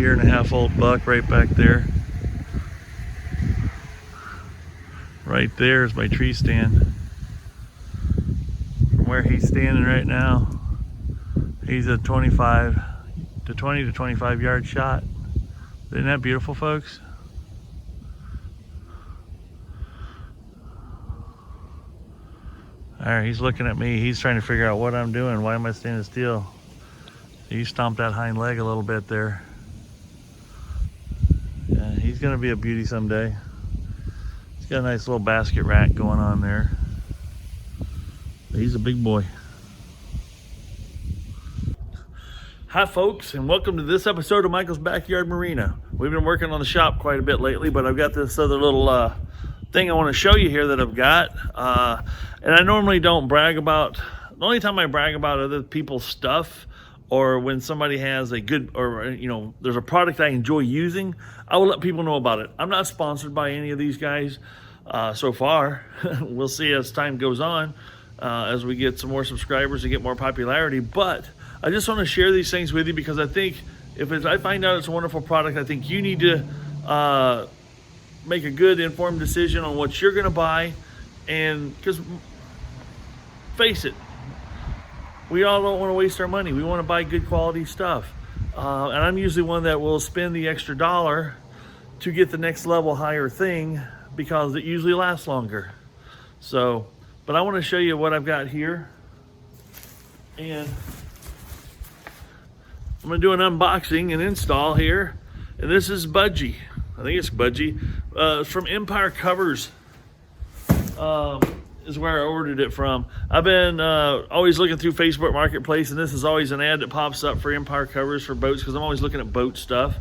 year-and-a-half-old buck right back there. Right there is my tree stand. From where he's standing right now, he's a 20 to 25 yard shot. Isn't that beautiful, folks? All right, he's looking at me. He's trying to figure out what I'm doing. Why am I standing still? He stomped that hind leg a little bit there. Yeah, he's gonna be a beauty someday. He's got a nice little basket rack going on there. He's a big boy. Hi folks, and welcome to this episode of Michael's Backyard Marina. We've been working on the shop quite a bit lately, but I've got this other little thing I want to show you here that I've got. And I normally don't brag about, the only time I brag about other people's stuff, or when somebody has a good, or there's a product I enjoy using, I will let people know about it. I'm not sponsored by any of these guys so far. We'll see as time goes on, as we get some more subscribers and get more popularity, but I just want to share these things with you because I think if I find out it's a wonderful product, I think you need to make a good informed decision on what you're going to buy. And because face it, we all don't want to waste our money. We want to buy good quality stuff. And I'm usually one that will spend the extra dollar to get the next level higher thing because it usually lasts longer. So, but I want to show you what I've got here. And I'm going to do an unboxing and install here. And this is Budge. I think it's Budge. It's from Empire Covers. Is where I ordered it from. I've been always looking through Facebook Marketplace, and this is always an ad that pops up for Empire Covers for boats because I'm always looking at boat stuff.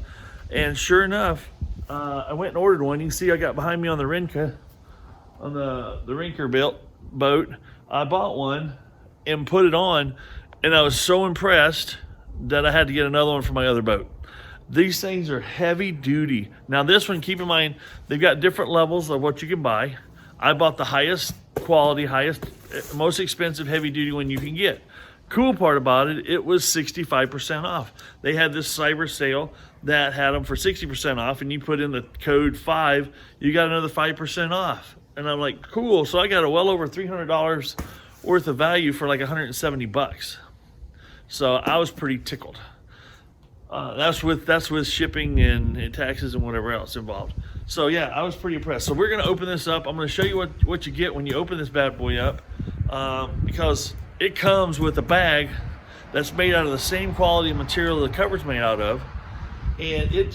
And sure enough, I went and ordered one. You can see I got behind me on the Rinker, on the Rinker built boat. I bought one and put it on, and I was so impressed that I had to get another one for my other boat. These things are heavy duty. Now this one, keep in mind, they've got different levels of what you can buy. I bought the highest quality, most expensive heavy duty one you can get. Cool part about it, it was 65% off. They had this cyber sale that had them for 60% off, and you put in the code 5, you got another 5% off. And I'm like, cool. So I got a well over $300 worth of value for like 170 bucks. So I was pretty tickled. That's with shipping and taxes and whatever else involved. So yeah, I was pretty impressed. So we're gonna open this up. I'm gonna show you what you get when you open this bad boy up, because it comes with a bag that's made out of the same quality material the cover's made out of, and it's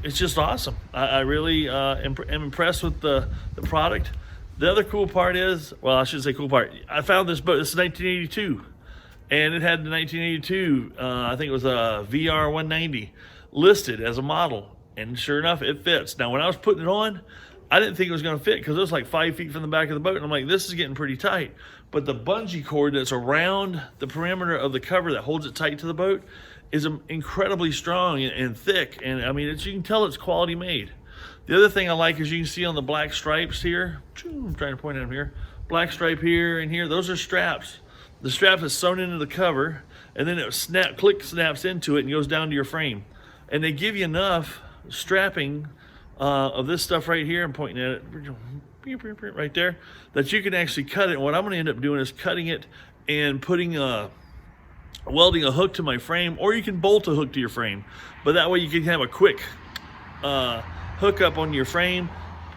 just awesome. I really am impressed with the product. The other cool part is, well, I shouldn't say cool part. I found this boat. This is 1982. And it had the 1982, I think it was a VR 190 listed as a model. And sure enough, it fits. Now, when I was putting it on, I didn't think it was going to fit because it was like 5 feet from the back of the boat. And I'm like, this is getting pretty tight. But the bungee cord that's around the perimeter of the cover that holds it tight to the boat is incredibly strong and thick. And I mean, you can tell it's quality made. The other thing I like is you can see on the black stripes here. I'm trying to point at them here. Black stripe here and here. Those are straps. The strap is sewn into the cover, and then it snaps into it and goes down to your frame. And they give you enough strapping of this stuff right here, I'm pointing at it right there, that you can actually cut it. And what I'm going to end up doing is cutting it and welding a hook to my frame, or you can bolt a hook to your frame. But that way you can have a quick hook up on your frame,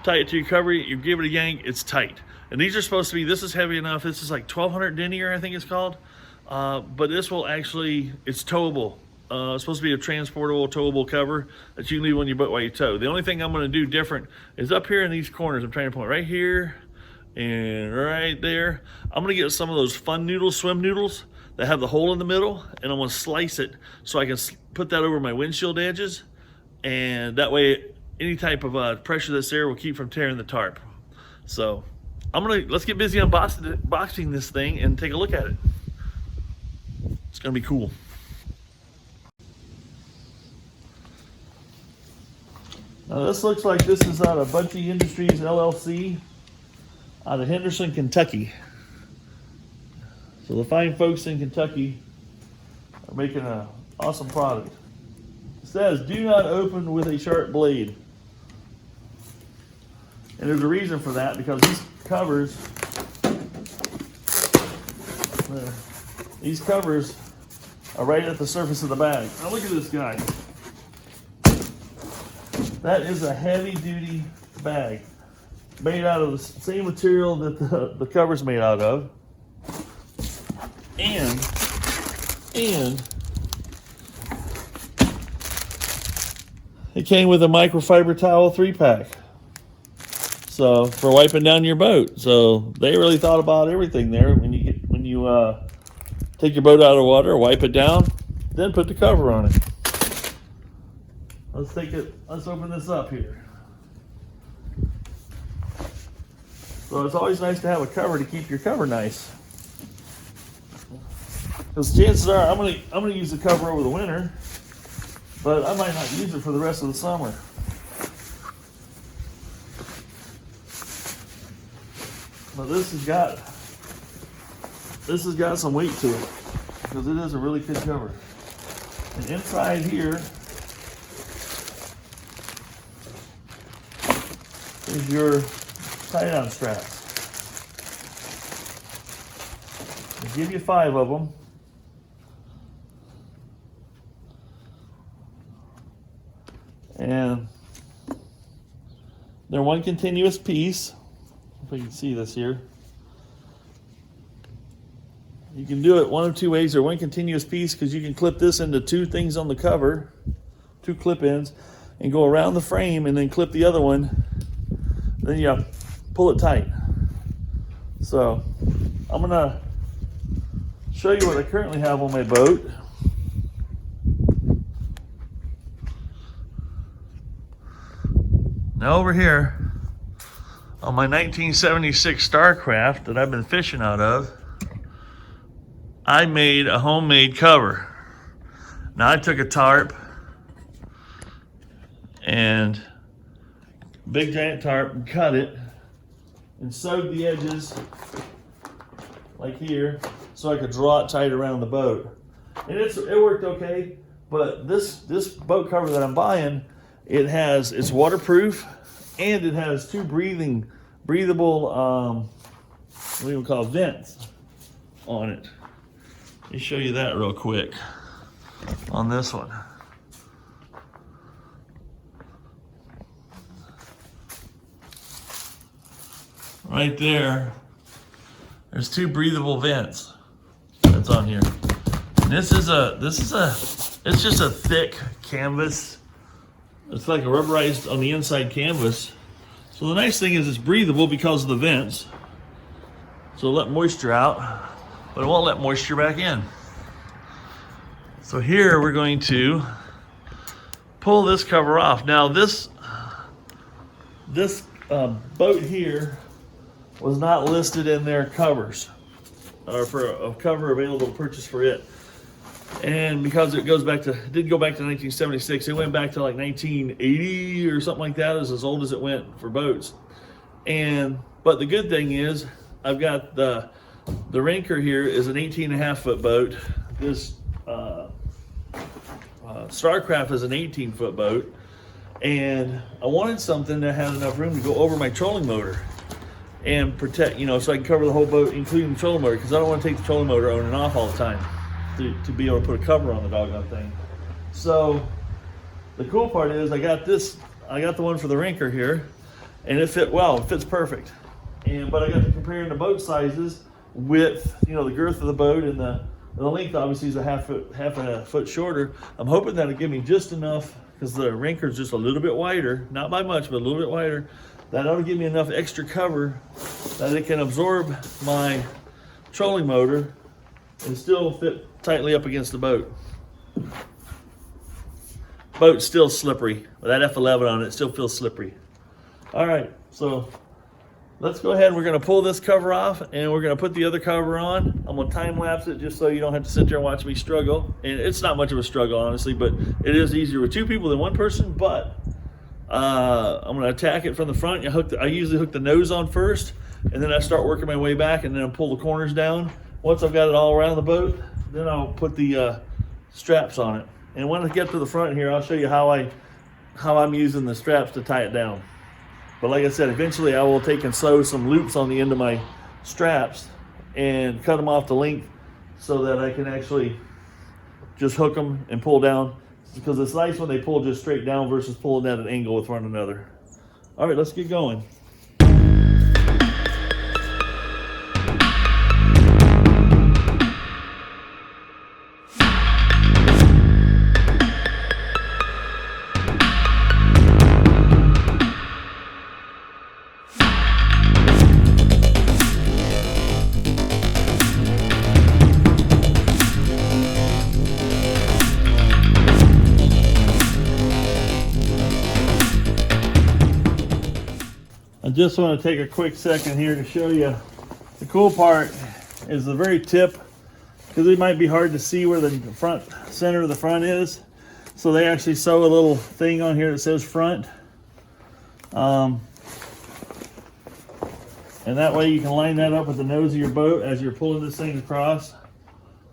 tie it to your cover, you give it a yank, it's tight. And these are supposed to be, this is heavy enough. This is like 1200 denier, I think it's called. But this will actually, it's towable. It's supposed to be a transportable, towable cover that you can leave on your boat while you tow. The only thing I'm going to do different is up here in these corners. I'm trying to point right here and right there. I'm going to get some of those fun noodles, swim noodles that have the hole in the middle, and I'm going to slice it so I can put that over my windshield edges. And that way, any type of pressure that's there will keep from tearing the tarp. So let's get busy unboxing this thing and take a look at it. It's gonna be cool. Now this looks like this is out of Budge Industries LLC out of Henderson, Kentucky. So the fine folks in Kentucky are making an awesome product. says, do not open with a sharp blade. And there's a reason for that, because these covers are right at the surface of the bag. Now look at this guy. That is a heavy duty bag made out of the same material that the cover's made out of. And it came with a microfiber towel 3-pack. So for wiping down your boat. So they really thought about everything there. When you take your boat out of the water, wipe it down, then put the cover on it. Let's open this up here. So it's always nice to have a cover to keep your cover nice. Because chances are I'm gonna use the cover over the winter, but I might not use it for the rest of the summer. But this has got some weight to it, because it is a really good cover. And inside here is your tie-down straps. They give you 5 of them. And they're one continuous piece. If you can see this here. You can do it one of 2 ways, or one continuous piece, because you can clip this into 2 things on the cover, 2 clip ends, and go around the frame and then clip the other one. Then you pull it tight. So I'm gonna show you what I currently have on my boat. Now over here on my 1976 Starcraft that I've been fishing out of, I made a homemade cover. Now I took a tarp, and big giant tarp, and cut it and sewed the edges like here so I could draw it tight around the boat. And it worked okay, but this boat cover that I'm buying, it's waterproof, and it has 2 breathable what do you call vents on it. Let me show you that real quick on this one. Right there, there's 2 breathable vents that's on here. And it's just a thick canvas. It's like a rubberized on the inside canvas. So the nice thing is it's breathable because of the vents. So it'll let moisture out, but it won't let moisture back in. So here we're going to pull this cover off. Now this boat here was not listed in their covers, or for a cover available to purchase for it. And because it did go back to 1976, it went back to like 1980 or something like that. It's as old as it went for boats. But the good thing is, I've got the Rinker here is an 18.5 foot boat. This Starcraft is an 18-foot boat, and I wanted something that had enough room to go over my trolling motor and protect, so I can cover the whole boat, including the trolling motor, because I don't want to take the trolling motor on and off all the time to be able to put a cover on the doggone thing. So the cool part is I got the one for the Rinker here, and it fits perfect. But I got to compare the boat sizes with the girth of the boat, and the length obviously is half a foot shorter. I'm hoping that'll give me just enough, because the Rinker is just a little bit wider, not by much, but a little bit wider. That ought to give me enough extra cover that it can absorb my trolling motor and still fit tightly up against the boat. Boat's still slippery. With that F11 on it, it still feels slippery. All right, so let's go ahead and we're gonna pull this cover off, and we're gonna put the other cover on. I'm gonna time lapse it just so you don't have to sit there and watch me struggle. And it's not much of a struggle, honestly, but it is easier with 2 people than 1 person. But I'm gonna attack it from the front. I usually hook the nose on first, and then I start working my way back, and then I pull the corners down. Once I've got it all around the boat, then I'll put the straps on it. And when I get to the front here, I'll show you how I'm using the straps to tie it down. But like I said, eventually I will take and sew some loops on the end of my straps and cut them off the length so that I can actually just hook them and pull down, because it's nice when they pull just straight down versus pulling at an angle with one another. All right, let's get going. I just want to take a quick second here to show you. The cool part is the very tip, because it might be hard to see where the front center of the front is. So they actually sew a little thing on here that says front. And that way you can line that up with the nose of your boat as you're pulling this thing across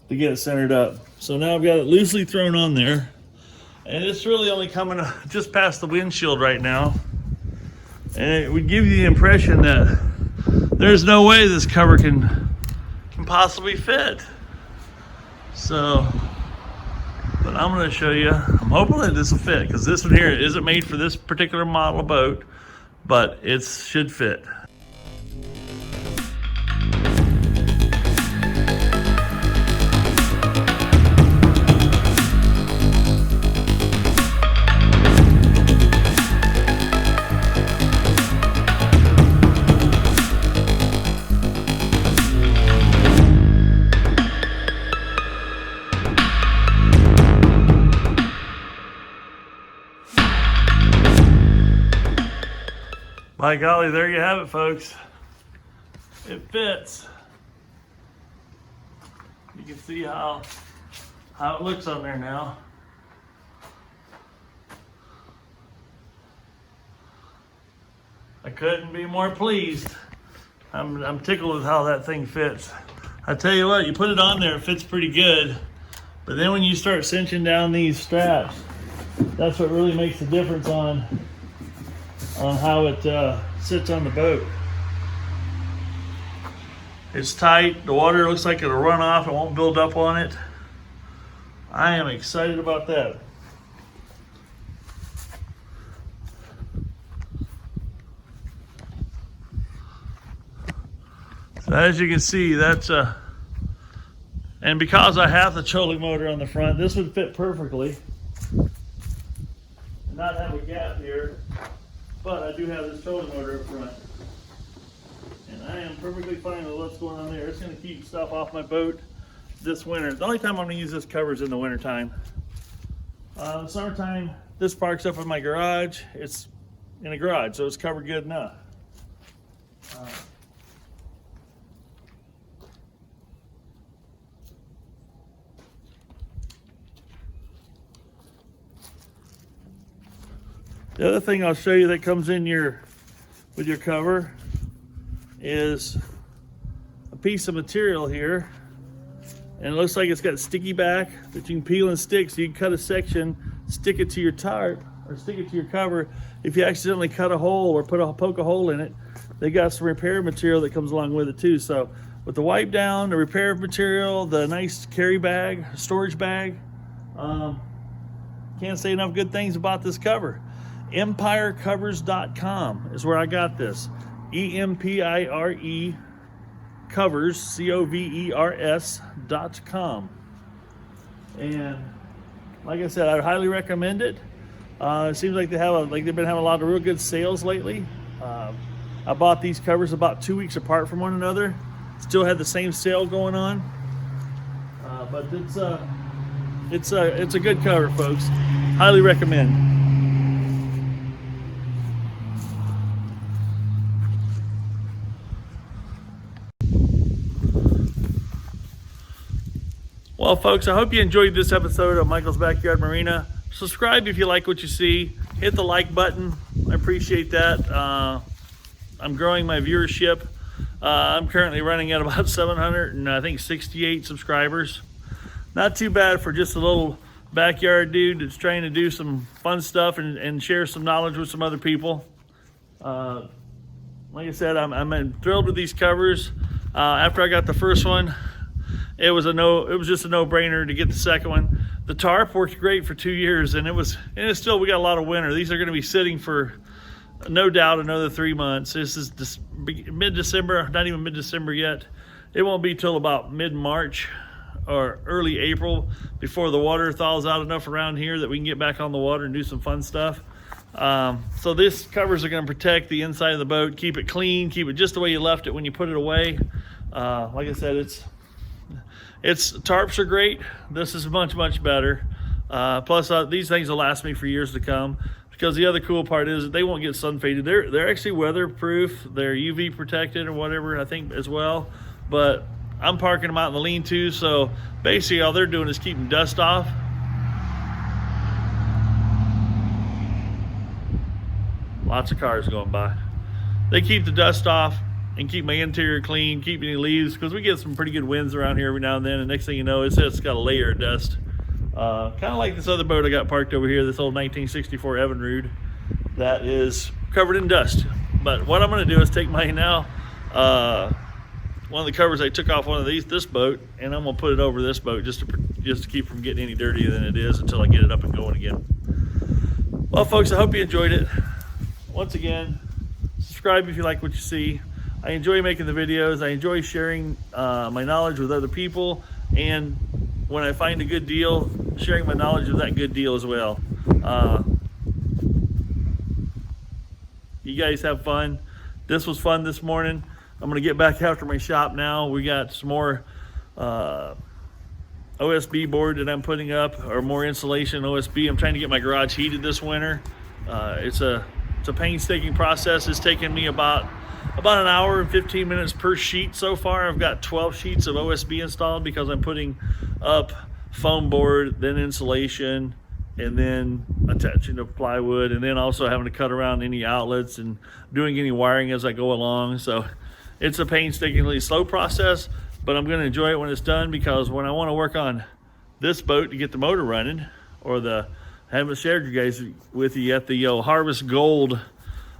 to get it centered up. So now I've got it loosely thrown on there. And it's really only coming just past the windshield right now. And it would give you the impression that there's no way this cover can possibly fit. So, but I'm going to show you. I'm hoping that this will fit, because this one here isn't made for this particular model of boat, but it should fit. By golly, there you have it, folks. It fits. You can see how it looks on there now. I couldn't be more pleased. I'm tickled with how that thing fits. I tell you what, you put it on there, it fits pretty good. But then when you start cinching down these straps, that's what really makes the difference on how it sits on the boat. It's tight. The water looks like it'll run off. It won't build up on it. I am excited about that. So as you can see, that's and because I have the trolling motor on the front, this would fit perfectly and not have a gap here. But I do have this trolling motor up front, and I am perfectly fine with what's going on there. It's going to keep stuff off my boat this winter. The only time I'm going to use this cover is in the winter time. Summertime, this parks up in my garage. It's in a garage, so it's covered good enough. The other thing I'll show you that comes in with your cover is a piece of material here, and it looks like it's got a sticky back that you can peel and stick, so you can cut a section, stick it to your tarp or stick it to your cover. If you accidentally cut a hole or poke a hole in it, they got some repair material that comes along with it too. So with the wipe down, the repair material, the nice carry bag, storage bag, can't say enough good things about this cover. EmpireCovers.com is where I got this. EMPIRE covers, COVERS.com. And like I said, I highly recommend it. It seems like they've been having a lot of real good sales lately. I bought these covers about 2 weeks apart from one another. Still had the same sale going on. But it's a good cover, folks. Highly recommend. Well, folks, I hope you enjoyed this episode of Michael's Backyard Marina. Subscribe if you like what you see. Hit the like button. I appreciate that. I'm growing my viewership. I'm currently running at about 768 subscribers. Not too bad for just a little backyard dude that's trying to do some fun stuff and share some knowledge with some other people. Like I said, I'm thrilled with these covers. After I got the first one, it was just a no-brainer to get the second one. The tarp worked great for 2 years, and it's still, we got a lot of winter. These are going to be sitting for no doubt another 3 months. This is mid-December, not even mid-December yet. It won't be till about mid-March or early April before the water thaws out enough around here that we can get back on the water and do some fun stuff. So this covers are going to protect the inside of the boat, keep it clean, keep it just the way you left it when you put it away. Like I said, tarps are great. This is much better. Plus these things will last me for years to come, because the other cool part is that they won't get sun faded. They're actually weatherproof. They're UV protected or whatever, I think, as well. But I'm parking them out in the lean-to, so basically all they're doing is keeping dust off. Lots of cars going by. They keep the dust off and keep my interior clean, keep any leaves, because we get some pretty good winds around here every now and then, and next thing you know, it's got a layer of dust. Kind of like this other boat I got parked over here, this old 1964 Evinrude that is covered in dust. But what I'm going to do is take my one of the covers I took off one of this boat, and I'm going to put it over this boat just to keep from getting any dirtier than it is until I get it up and going again. Well, folks, I hope you enjoyed it. Once again, subscribe if you like what you see. I enjoy making the videos. I enjoy sharing my knowledge with other people, and when I find a good deal, sharing my knowledge of that good deal as well. You guys have fun. This was fun this morning. I'm gonna get back after my shop now. We got some more OSB board that I'm putting up, or more insulation OSB. I'm trying to get my garage heated this winter. It's a painstaking process. It's taken me about an hour and 15 minutes per sheet so far. I've got 12 sheets of OSB installed because I'm putting up foam board, then insulation, and then attaching to plywood, and then also having to cut around any outlets and doing any wiring as I go along. So it's a painstakingly slow process, but I'm going to enjoy it when it's done, because when I want to work on this boat to get the motor running, or I haven't shared you guys with you yet, the Harvest Gold,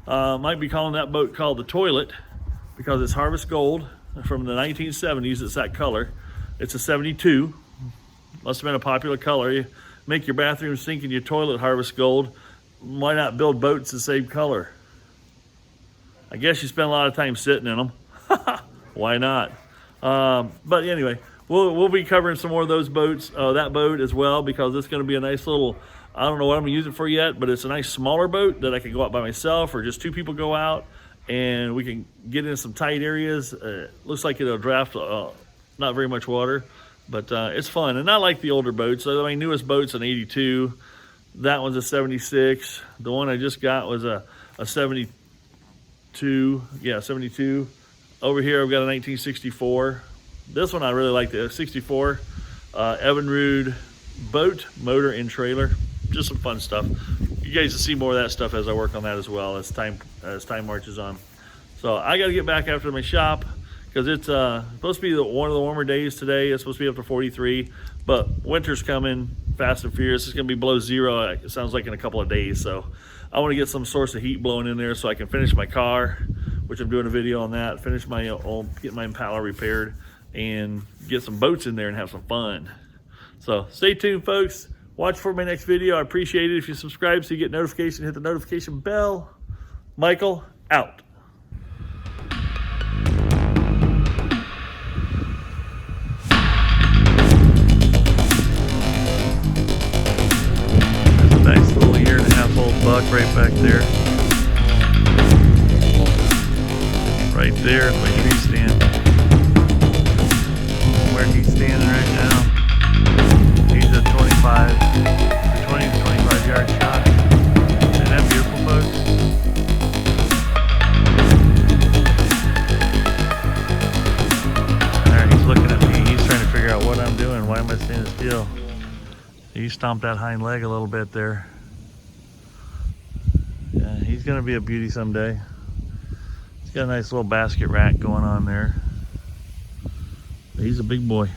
might be calling that boat called the Toilet, because it's Harvest Gold from the 1970s. It's that color. It's a 72. Must have been a popular color. You make your bathroom sink in your toilet Harvest Gold. Why not build boats the same color? I guess you spend a lot of time sitting in them. Why not? But anyway, we'll be covering some more of those boats, that boat as well, because it's going to be a nice little, I don't know what I'm going to use it for yet, but it's a nice smaller boat that I can go out by myself, or just two people go out and we can get in some tight areas. Looks like it'll draft not very much water, but it's fun. And not like the older boats. So my newest boat's an 82. That one's a 76. The one I just got was a 72. Yeah, 72. Over here I've got a 1964. This one I really like, the 64 Evinrude boat, motor, and trailer. Just some fun stuff. You guys will see more of that stuff as I work on that as well as time marches on. So I got to get back after my shop, because it's supposed to be one of the warmer days today. It's supposed to be up to 43, but winter's coming fast and furious. It's going to be below zero, it sounds like, in a couple of days. So I want to get some source of heat blowing in there so I can finish my car, which I'm doing a video on that, finish my get my Impala repaired, and get some boats in there and have some fun. So stay tuned, folks. Watch for my next video. I appreciate it if you subscribe so you get notification. Hit the notification bell. Michael, out. There's a nice little 1.5-year-old buck right back there. Right there is my tree stand. Where he's standing right now. He's a 20 to 25 yard shot. Isn't that beautiful, folks? Alright, he's looking at me. He's trying to figure out what I'm doing. Why am I standing still? He stomped that hind leg a little bit there. Yeah, he's going to be a beauty someday. He's got a nice little basket rack going on there. He's a big boy.